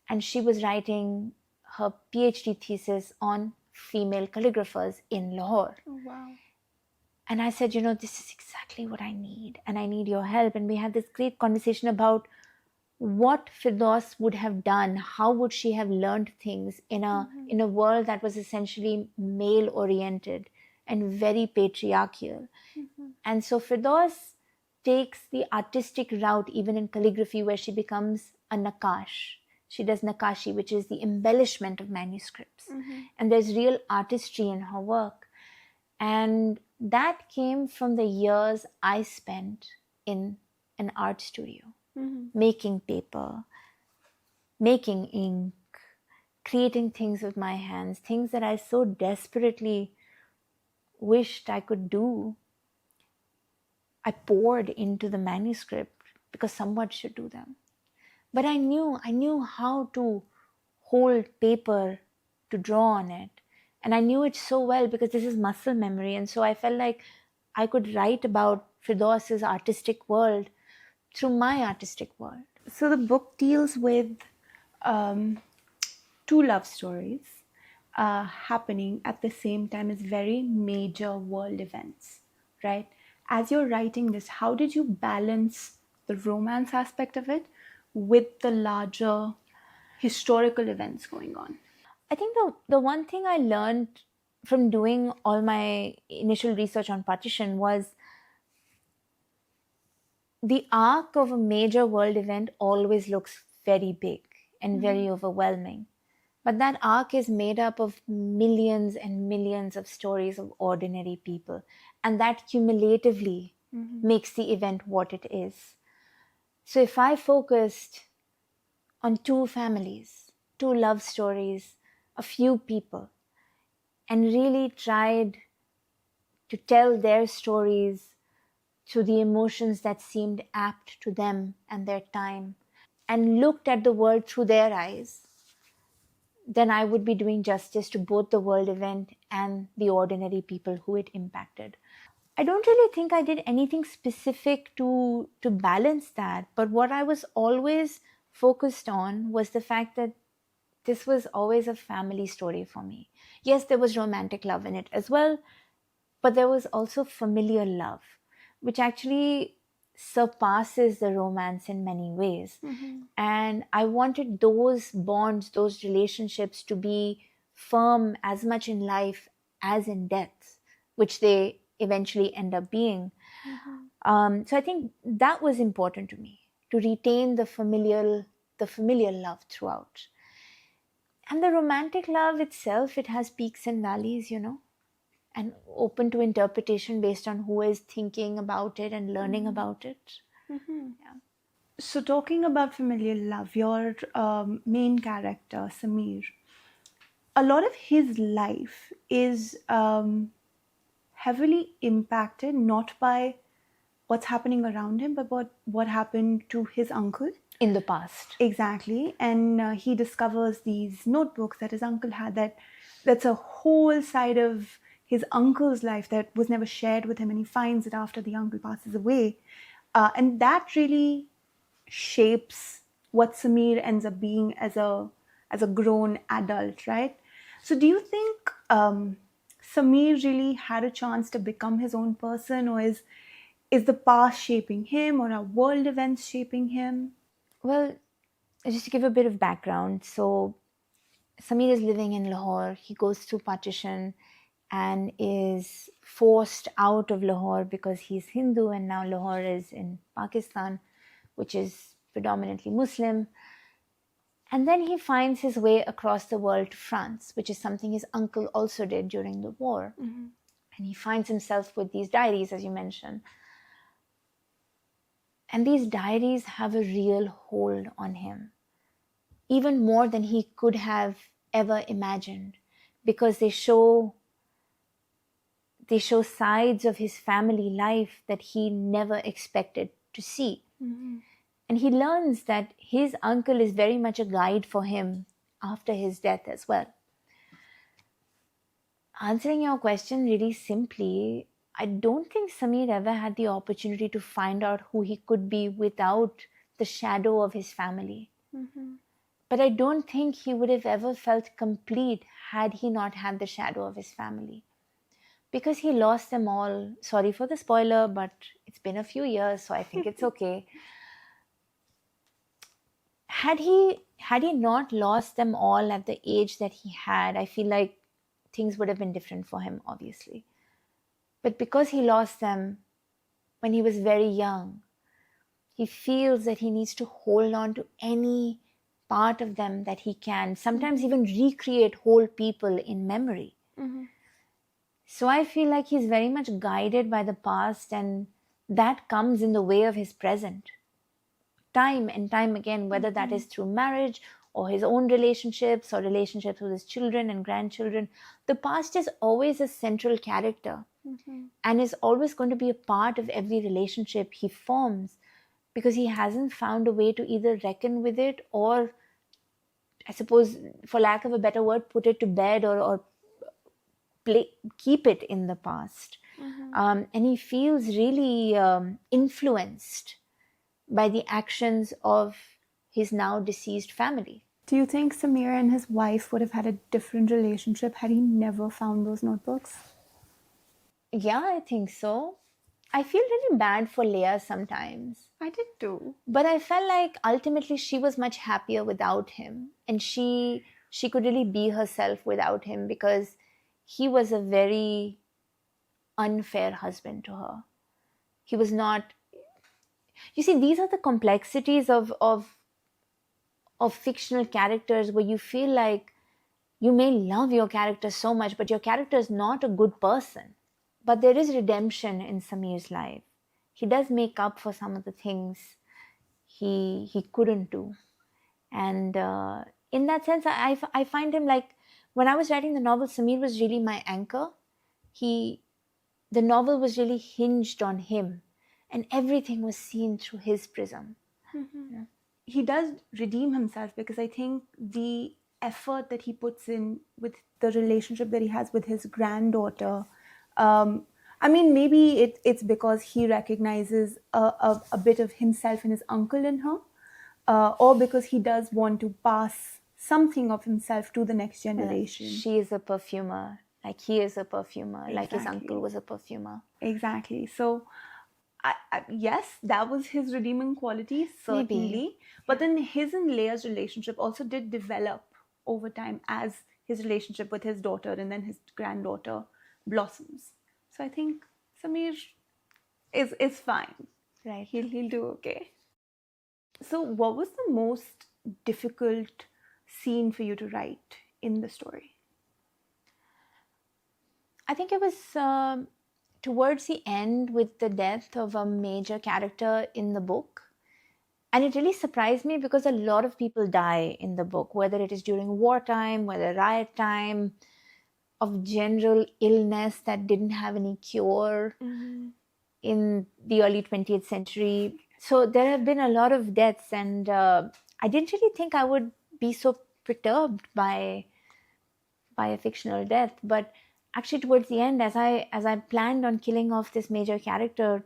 S2: and she was writing her PhD thesis on female calligraphers in Lahore.
S1: Oh, wow.
S2: And I said, this is exactly what I need, and I need your help. And we had this great conversation about what Firdaus would have done, how would she have learned things in a world that was essentially male-oriented and very patriarchal. And so Firdaus takes the artistic route even in calligraphy, where she becomes a nakash. She does nakashi, which is the embellishment of manuscripts. And there's real artistry in her work. And that came from the years I spent in an art studio, making paper, making ink, creating things with my hands, things that I so desperately wished I could do. I poured into the manuscript because someone should do them. But I knew how to hold paper to draw on it. And I knew it so well because this is muscle memory. And so I felt like I could write about Firdaus's artistic world through my artistic world.
S1: So the book deals with two love stories happening at the same time as very major world events, right? As you're writing this, how did you balance the romance aspect of it with the larger historical events going on?
S2: I think the one thing I learned from doing all my initial research on Partition was the arc of a major world event always looks very big and very overwhelming. But that arc is made up of millions and millions of stories of ordinary people. And that cumulatively makes the event what it is. So if I focused on two families, two love stories, a few people, and really tried to tell their stories through the emotions that seemed apt to them and their time, and looked at the world through their eyes, then I would be doing justice to both the world event and the ordinary people who it impacted. I don't really think I did anything specific to balance that, but what I was always focused on was the fact that this was always a family story for me. Yes, there was romantic love in it as well, but there was also familial love, which actually surpasses the romance in many ways. And I wanted those bonds, those relationships to be firm as much in life as in death, which they eventually end up being. So I think that was important to me, to retain the familial love throughout. And the romantic love itself, it has peaks and valleys, and open to interpretation based on who is thinking about it and learning about it. Yeah.
S1: So, talking about familial love, your main character, Samir, a lot of his life is heavily impacted not by what's happening around him, but what happened to his uncle.
S2: In the past.
S1: Exactly. And he discovers these notebooks that his uncle had, that's a whole side of his uncle's life that was never shared with him, and he finds it after the uncle passes away. And that really shapes what Samir ends up being as a grown adult, right? So do you think Samir really had a chance to become his own person, or is the past shaping him, or are world events shaping him?
S2: Well, just to give a bit of background, so Samir is living in Lahore. He goes through partition and is forced out of Lahore because he's Hindu, and now Lahore is in Pakistan, which is predominantly Muslim. And then he finds his way across the world to France, which is something his uncle also did during the war. And he finds himself with these diaries, as you mentioned. And these diaries have a real hold on him, even more than he could have ever imagined, because they show sides of his family life that he never expected to see. And he learns that his uncle is very much a guide for him after his death as well. Answering your question really simply, I don't think Samir ever had the opportunity to find out who he could be without the shadow of his family. But I don't think he would have ever felt complete had he not had the shadow of his family. Because he lost them all. Sorry for the spoiler, but it's been a few years, so I think it's okay. Had he not lost them all at the age that he had, I feel like things would have been different for him, obviously. But because he lost them when he was very young, he feels that he needs to hold on to any part of them that he can, sometimes even recreate whole people in memory. So I feel like he's very much guided by the past, and that comes in the way of his present. Time and time again, whether that is through marriage or his own relationships or relationships with his children and grandchildren, the past is always a central character and is always going to be a part of every relationship he forms, because he hasn't found a way to either reckon with it or, I suppose, for lack of a better word, put it to bed or keep it in the past. And he feels really influenced by the actions of his now deceased family.
S1: Do you think Samir and his wife would have had a different relationship had he never found those notebooks?
S2: Yeah, I think so. I feel really bad for Leia sometimes.
S1: I did too.
S2: But I felt like ultimately she was much happier without him. And she could really be herself without him, because he was a very unfair husband to her. He was not... You see, these are the complexities of fictional characters, where you feel like you may love your character so much, but your character is not a good person. But there is redemption in Sameer's life. He does make up for some of the things he couldn't do. And in that sense, I find him like, when I was writing the novel, Sameer was really my anchor. The novel was really hinged on him, and everything was seen through his prism.
S1: Mm-hmm. Yeah. He does redeem himself, because I think the effort that he puts in with the relationship that he has with his granddaughter, I mean, maybe it's because he recognizes a bit of himself and his uncle in her, or because he does want to pass something of himself to the next generation.
S2: She is a perfumer, like he is a perfumer, exactly. Like his uncle was a perfumer.
S1: Exactly. So, yes, that was his redeeming quality, certainly. Maybe. But then his and Leia's relationship also did develop over time as his relationship with his daughter and then his granddaughter blossoms. So I think Sameer is fine.
S2: Right.
S1: He'll do okay. So what was the most difficult scene for you to write in the story?
S2: I think it was towards the end, with the death of a major character in the book. And it really surprised me, because a lot of people die in the book, whether it is during wartime, whether riot time, of general illness that didn't have any cure in the early 20th century. So there have been a lot of deaths, and I didn't really think I would be so perturbed by a fictional death. But actually towards the end, as I planned on killing off this major character,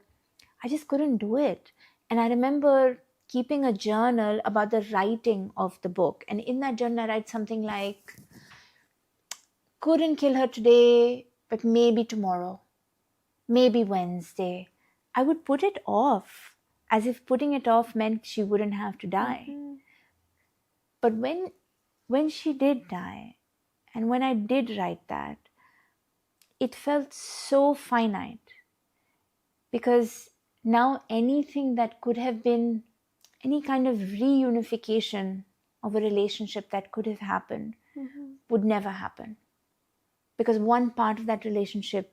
S2: I just couldn't do it. And I remember keeping a journal about the writing of the book. And in that journal, I write something like, couldn't kill her today, but maybe tomorrow, maybe Wednesday. I would put it off, as if putting it off meant she wouldn't have to die. Mm-hmm. But when she did die, and when I did write that, it felt so finite, because now anything that could have been any kind of reunification of a relationship that could have happened would never happen, because one part of that relationship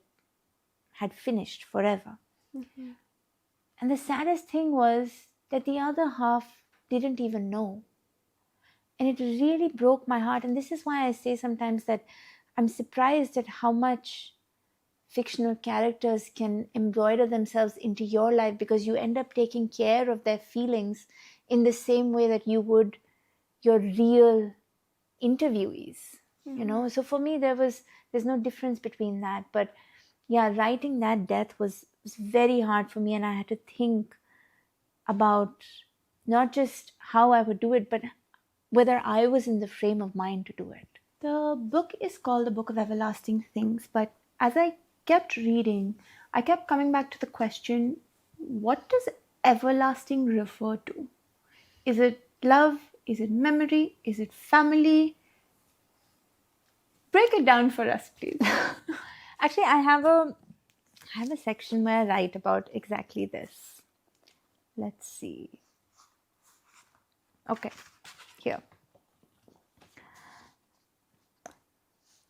S2: had finished forever. Mm-hmm. And the saddest thing was that the other half didn't even know. And it really broke my heart. And this is why I say sometimes that I'm surprised at how much fictional characters can embroider themselves into your life, because you end up taking care of their feelings in the same way that you would your real interviewees. You know, so for me there's no difference between that. But yeah, writing that death was very hard for me, and I had to think about not just how I would do it, but whether I was in the frame of mind to do it.
S1: The book is called The Book of Everlasting Things, but as I kept reading, I kept coming back to the question, what does everlasting refer to? Is it love? Is it memory? Is it family? Break it down for us, please.
S2: Actually, I have a section where I write about exactly this. Let's see. Okay, here.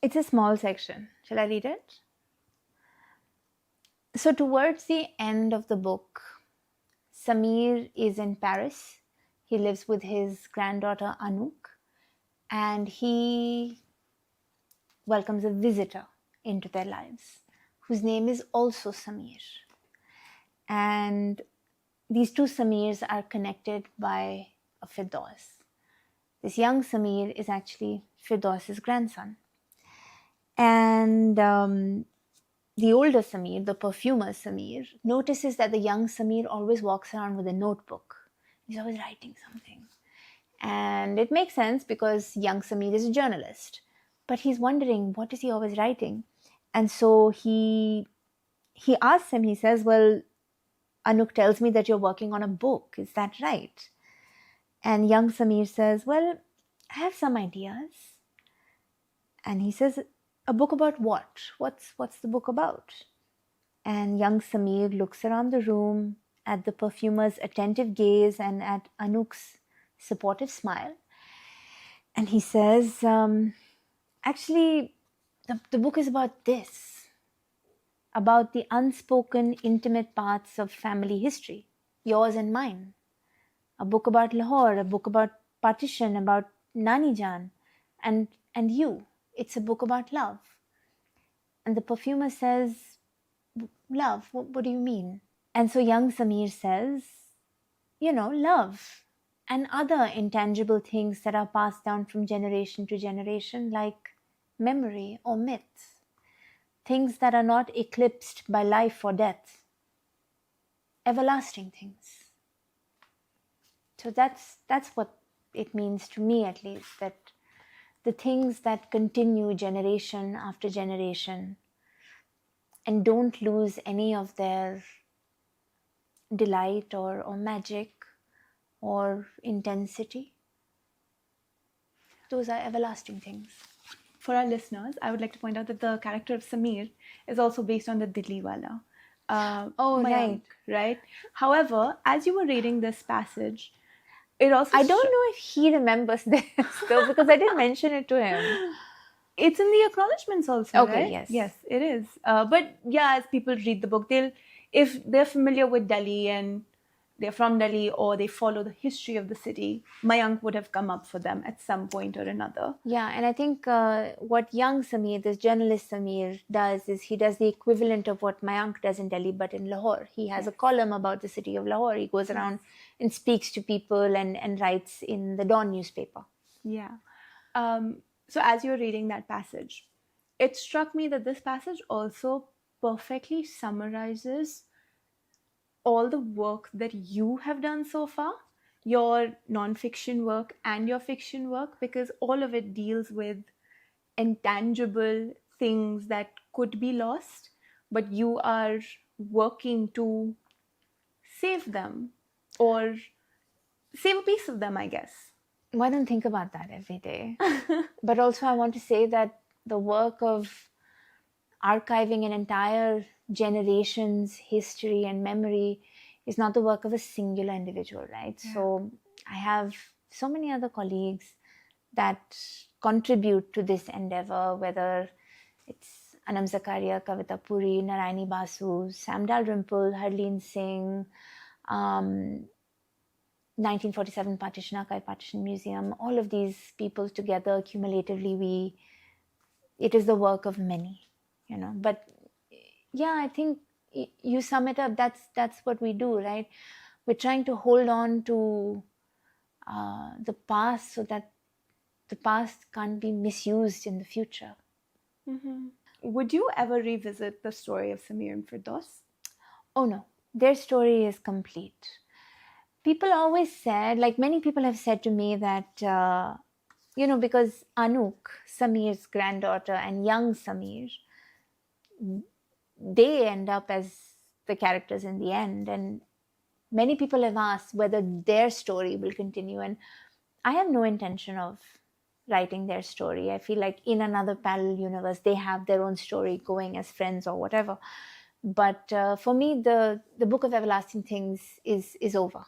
S2: It's a small section. Shall I read it? So towards the end of the book, Sameer is in Paris. He lives with his granddaughter Anouk, and he welcomes a visitor into their lives, whose name is also Sameer. And these two Sameers are connected by a Firdaus. This young Sameer is actually Firdaus's grandson. And the older Sameer, the perfumer Sameer, notices that the young Sameer always walks around with a notebook. He's always writing something. And it makes sense, because young Sameer is a journalist. But he's wondering, what is he always writing? And so he asks him, he says, well, Anouk tells me that you're working on a book. Is that right? And young Samir says, well, I have some ideas. And he says, a book about what? What's the book about? And young Samir looks around the room at the perfumer's attentive gaze and at Anouk's supportive smile. And he says, actually, the book is about this, about the unspoken, intimate parts of family history, yours and mine. A book about Lahore, a book about Partition, about Nani Jan, and you. It's a book about love. And the perfumer says, love, what do you mean? And so young Samir says, love and other intangible things that are passed down from generation to generation, like memory or myths, things that are not eclipsed by life or death, everlasting things. So that's what it means to me, at least, that the things that continue generation after generation and don't lose any of their delight or magic or intensity, those are everlasting things.
S1: For our listeners, I would like to point out that the character of Samir is also based on the Dilli Wala.
S2: Right.
S1: Right? However, as you were reading this passage, it also...
S2: I don't know if he remembers this, though, because I didn't mention it to him.
S1: It's in the acknowledgements also,
S2: okay,
S1: right?
S2: Yes.
S1: Yes, it is. But yeah, as people read the book, if they're familiar with Delhi and they're from Delhi or they follow the history of the city, Mayank would have come up for them at some point or another.
S2: Yeah, and I think what young Samir, this journalist Samir, does is he does the equivalent of what Mayank does in Delhi, but in Lahore. He has a column about the city of Lahore. He goes around and speaks to people and writes in the Dawn newspaper.
S1: Yeah. So as you're reading that passage, it struck me that this passage also perfectly summarizes all the work that you have done so far, your non-fiction work and your fiction work, because all of it deals with intangible things that could be lost, but you are working to save them or save a piece of them, I guess.
S2: Well, I don't think about that every day. But also I want to say that the work of archiving an entire generation's history and memory is not the work of a singular individual, right? Yeah. So I have so many other colleagues that contribute to this endeavor, whether it's Anam Zakaria, Kavita Puri, Narayani Basu, Sam Dalrymple, Harleen Singh, 1947 Partition Archive, Partition Museum, all of these people together cumulatively, it is the work of many, But yeah, I think you sum it up. That's what we do, right? We're trying to hold on to the past so that the past can't be misused in the future.
S1: Mm-hmm. Would you ever revisit the story of Samir and Firdaus?
S2: Oh no, their story is complete. People always said, like many people have said to me that, because Anouk, Samir's granddaughter, and young Samir, they end up as the characters in the end. And many people have asked whether their story will continue. And I have no intention of writing their story. I feel like in another parallel universe, they have their own story going as friends or whatever. But for me, the Book of Everlasting Things is over.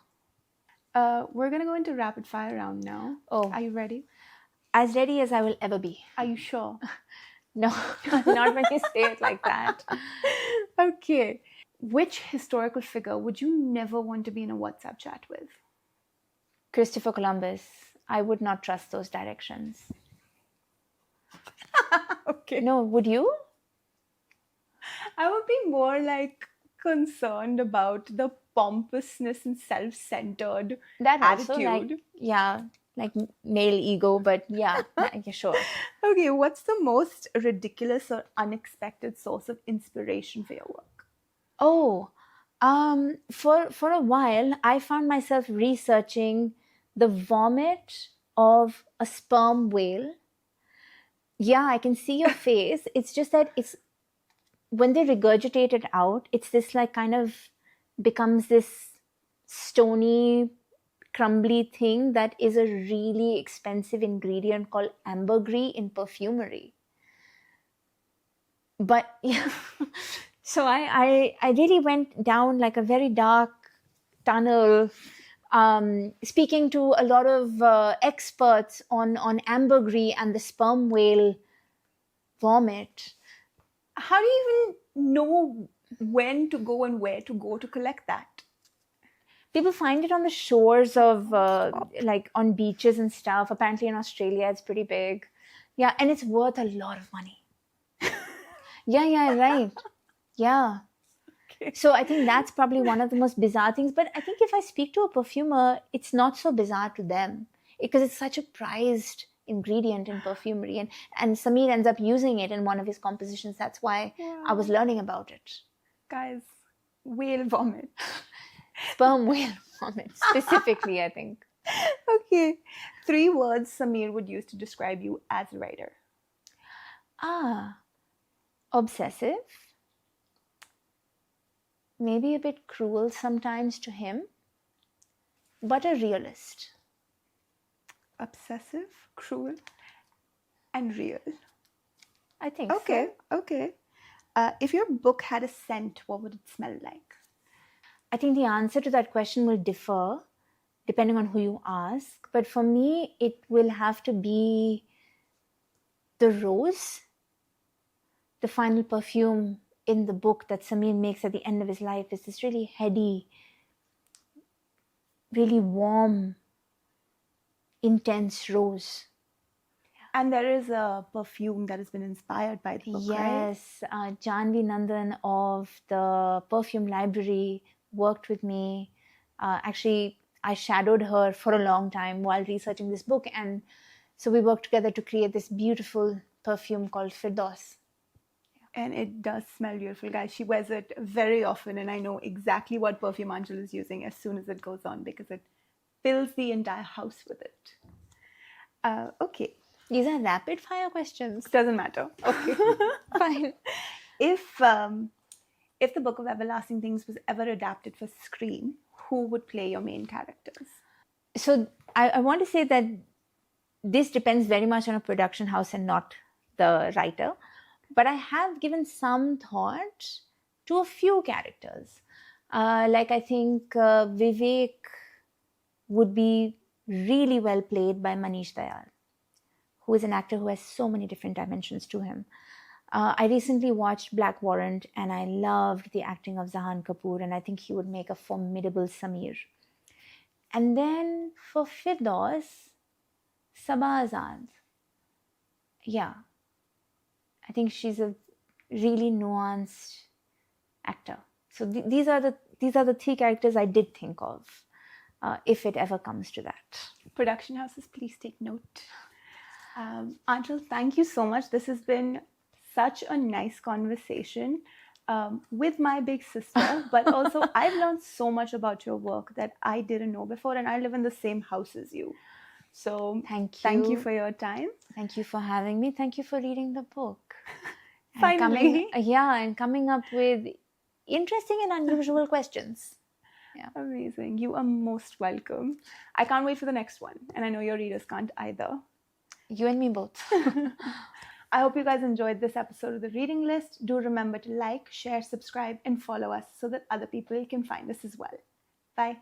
S1: We're going to go into rapid fire round now.
S2: Oh.
S1: Are you ready?
S2: As ready as I will ever be.
S1: Are you sure?
S2: No, not when you say it like that.
S1: Okay. Which historical figure would you never want to be in a WhatsApp chat with?
S2: Christopher Columbus. I would not trust those directions.
S1: Okay.
S2: No, would you?
S1: I would be more concerned about the pompousness and self-centered
S2: that
S1: attitude.
S2: Also, male ego, but yeah, sure.
S1: Okay, what's the most ridiculous or unexpected source of inspiration for your work?
S2: Oh, for a while, I found myself researching the vomit of a sperm whale. Yeah, I can see your face. It's just that when they regurgitate it out, it's this kind of becomes this stony, crumbly thing that is a really expensive ingredient called ambergris in perfumery. But yeah, so I really went down like a very dark tunnel, speaking to a lot of experts on ambergris and the sperm whale vomit.
S1: How do you even know when to go and where to go to collect that?
S2: People find it on the shores of like on beaches and stuff. Apparently in Australia it's pretty big. Yeah, and it's worth a lot of money. Yeah, right. Yeah.
S1: Okay.
S2: So I think that's probably one of the most bizarre things. But I think if I speak to a perfumer, it's not so bizarre to them because it's such a prized ingredient in perfumery. And Samir ends up using it in one of his compositions. That's why I was learning about it.
S1: Guys, whale vomit.
S2: Sperm whale vomit, specifically, I think.
S1: Okay. 3 words Samir would use to describe you as a writer.
S2: Obsessive. Maybe a bit cruel sometimes to him, but a realist.
S1: Obsessive, cruel, and real.
S2: I think
S1: Okay,
S2: so.
S1: okay. If your book had a scent, what would it smell like?
S2: I think the answer to that question will differ depending on who you ask. But for me, it will have to be the rose, the final perfume in the book that Samir makes at the end of his life is this really heady, really warm, intense rose.
S1: And there is a perfume that has been inspired by the book, right?
S2: Yes, Janvi Nandan of the Perfume Library worked with me. Actually, I shadowed her for a long time while researching this book. And so we worked together to create this beautiful perfume called Firdaus.
S1: And it does smell beautiful, guys. She wears it very often, and I know exactly what perfume Aanchal is using as soon as it goes on because it fills the entire house with it. Okay.
S2: These are rapid fire questions.
S1: Doesn't matter.
S2: Okay, fine.
S1: If the Book of Everlasting Things was ever adapted for screen, who would play your main characters?
S2: So I want to say that this depends very much on a production house and not the writer. But I have given some thought to a few characters. Like I think Vivek would be really well played by Manish Dayal, who is an actor who has so many different dimensions to him. I recently watched Black Warrant and I loved the acting of Zahan Kapoor, and I think he would make a formidable Samir. And then for Firdaus, Sabah Azad. Yeah. I think she's a really nuanced actor. So these are the 3 characters I did think of, if it ever comes to that.
S1: Production houses, please take note. Aanchal, thank you so much. This has been such a nice conversation with my big sister, but also I've learned so much about your work that I didn't know before, and I live in the same house as you. So thank you for your time.
S2: Thank you for having me. Thank you for reading the book.
S1: Finally.
S2: And coming up with interesting and unusual questions. Yeah.
S1: Amazing. You are most welcome. I can't wait for the next one. And I know your readers can't either.
S2: You and me both.
S1: I hope you guys enjoyed this episode of The Reading List. Do remember to like, share, subscribe, and follow us so that other people can find us as well. Bye.